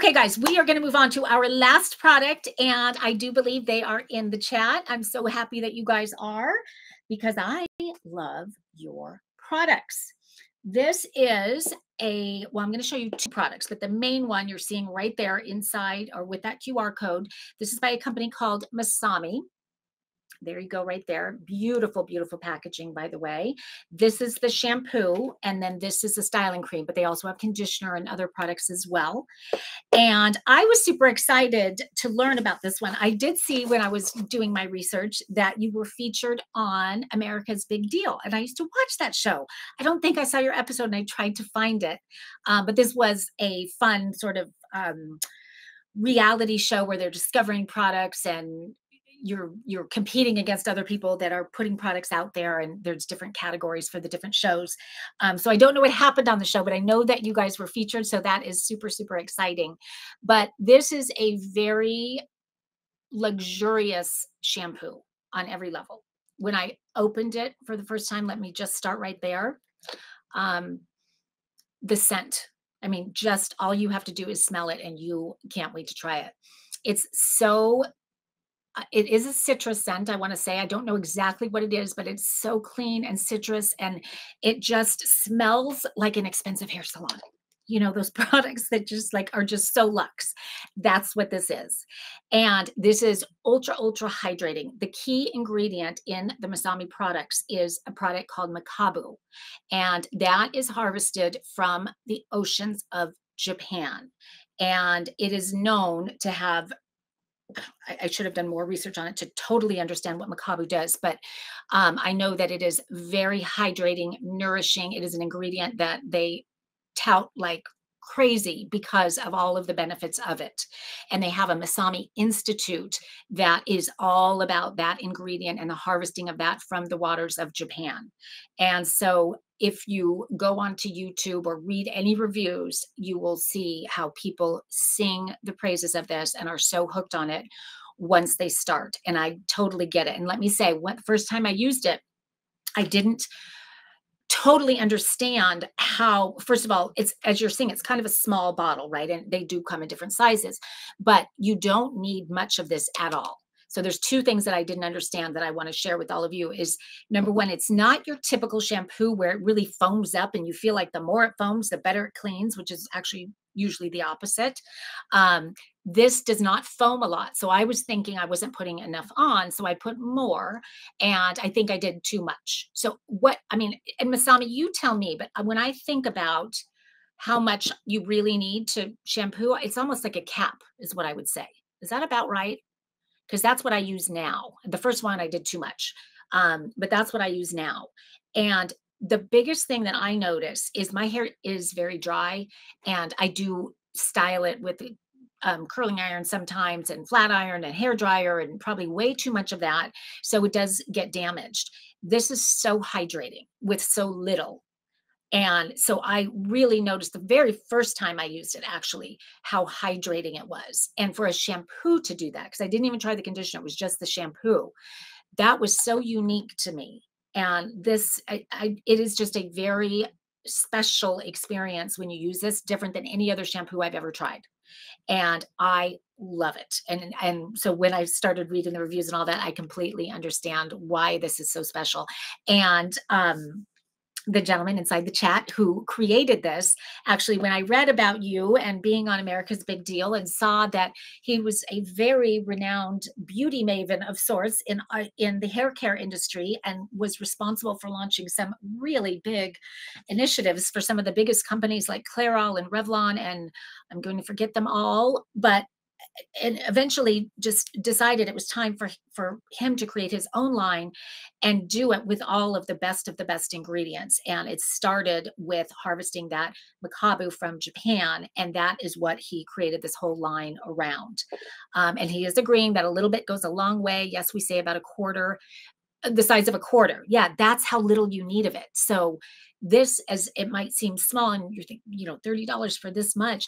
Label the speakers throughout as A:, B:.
A: Okay, guys, we are going to move on to our last product, and I do believe they are in the chat. I'm so happy that you guys are, because I love your products. This is well, I'm going to show you two products, but the main one you're seeing right there inside or with that QR code. This is by a company called MASAMI. There you go, right there. Beautiful, beautiful packaging, by the way. This is the shampoo, and then this is the styling cream, but they also have conditioner and other products as well. And I was super excited to learn about this one. I did see when I was doing my research that you were featured on America's Big Deal, and I used to watch that show. I don't think I saw your episode, and I tried to find it, but this was a fun sort of reality show where they're discovering products, and you're competing against other people that are putting products out there, and there's different categories for the different shows. So I don't know what happened on the show, but I know that you guys were featured. So that is super, super exciting. But this is a very luxurious shampoo on every level. When I opened it for the first time, let me just start right there. The scent. I mean, just all you have to do is smell it and you can't wait to try it. It's so it is a citrus scent, I want to say. I don't know exactly what it is, but it's so clean and citrus, and it just smells like an expensive hair salon. You know, those products that just like are just so luxe. That's what this is. And this is ultra, ultra hydrating. The key ingredient in the MASAMI products is a product called Mekabu. And that is harvested from the oceans of Japan. And it is known to have, I should have done more research on it to totally understand what Mekabu does, but I know that it is very hydrating, nourishing. It is an ingredient that they tout like crazy because of all of the benefits of it. And they have a MASAMI Institute that is all about that ingredient and the harvesting of that from the waters of Japan. And so if you go onto YouTube or read any reviews, you will see how people sing the praises of this and are so hooked on it once they start. And I totally get it. And let me say, the first time I used it, I didn't totally understand how, first of all, it's, as you're seeing, it's kind of a small bottle, right? And they do come in different sizes, but you don't need much of this at all. So there's two things that I didn't understand that I want to share with all of you is, number one, it's not your typical shampoo where it really foams up and you feel like the more it foams, the better it cleans, which is actually usually the opposite. This does not foam a lot. So I was thinking I wasn't putting enough on, so I put more, and I think I did too much. So I mean, and MASAMI, you tell me, but when I think about how much you really need to shampoo, it's almost like a cap is what I would say. Is that about right? Because that's what I use now. The first one I did too much, but that's what I use now. And the biggest thing that I notice is my hair is very dry, and I do style it with curling iron sometimes, and flat iron and hair dryer, and probably way too much of that. So it does get damaged. This is so hydrating with so little. And so I really noticed the very first time I used it, actually, how hydrating it was. And for a shampoo to do that, because I didn't even try the conditioner, it was just the shampoo. That was so unique to me. And this, it is just a very special experience when you use this, different than any other shampoo I've ever tried. And I love it. And so when I started reading the reviews and all that, I completely understand why this is so special. And the gentleman inside the chat who created this, actually, when I read about you and being on America's Big Deal and saw that he was a very renowned beauty maven of sorts in the hair care industry and was responsible for launching some really big initiatives for some of the biggest companies like Clairol and Revlon, and I'm going to forget them all, but and eventually just decided it was time for him to create his own line and do it with all of the best ingredients. And it started with harvesting that Mekabu from Japan. And that is what he created this whole line around. And he is agreeing that a little bit goes a long way. Yes, we say about a quarter, the size of a quarter. Yeah, that's how little you need of it. So this, as it might seem small, and you're thinking, you know, $30 for this much,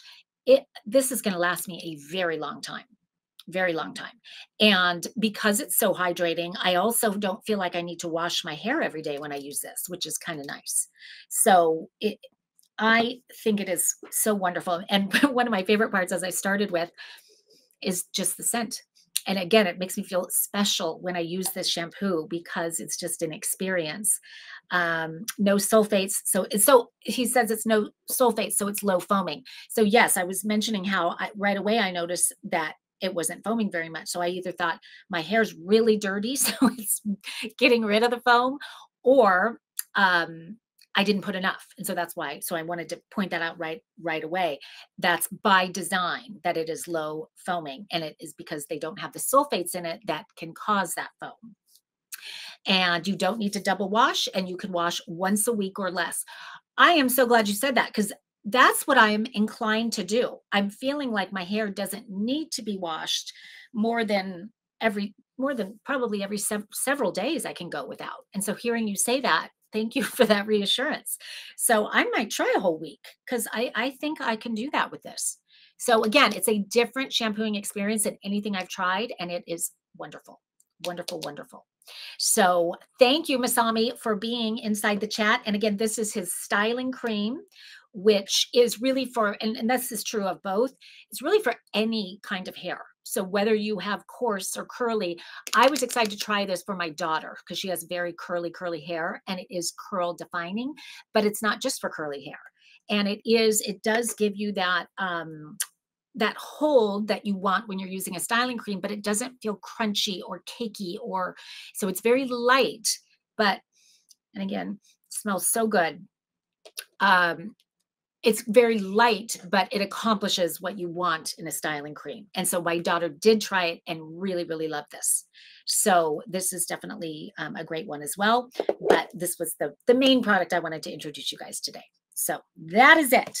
A: this is going to last me a very long time. And because it's so hydrating, I also don't feel like I need to wash my hair every day when I use this, which is kind of nice. So I think it is so wonderful. And one of my favorite parts, as I started with, is just the scent. And again, it makes me feel special when I use this shampoo because it's just an experience. No sulfates. So he says it's no sulfates, so it's low foaming. So yes, I was mentioning how right away I noticed that it wasn't foaming very much. So I either thought my hair's really dirty, so it's getting rid of the foam, or um, I didn't put enough, and so that's why. So I wanted to point that out right away. That's by design that it is low foaming, and it is because they don't have the sulfates in it that can cause that foam. And you don't need to double wash, and you can wash once a week or less. I am so glad you said that because that's what I'm inclined to do. I'm feeling like my hair doesn't need to be washed more than more than probably every several days I can go without. And so hearing you say that, thank you for that reassurance. So I might try a whole week because I think I can do that with this. So again, it's a different shampooing experience than anything I've tried, and it is wonderful, wonderful, wonderful. So thank you, Masami, for being inside the chat. And again, this is his styling cream, which is really for, and this is true of both, it's really for any kind of hair. So whether you have coarse or curly, I was excited to try this for my daughter because she has very curly hair and it is curl defining, but it's not just for curly hair. And it does give you that hold that you want when you're using a styling cream, but it doesn't feel crunchy or cakey or so it's very light, but and again, smells so good. Um, it's very light, but it accomplishes what you want in a styling cream. And so my daughter did try it and really, really loved this. So this is definitely a great one as well. But this was the main product I wanted to introduce you guys today. So that is it.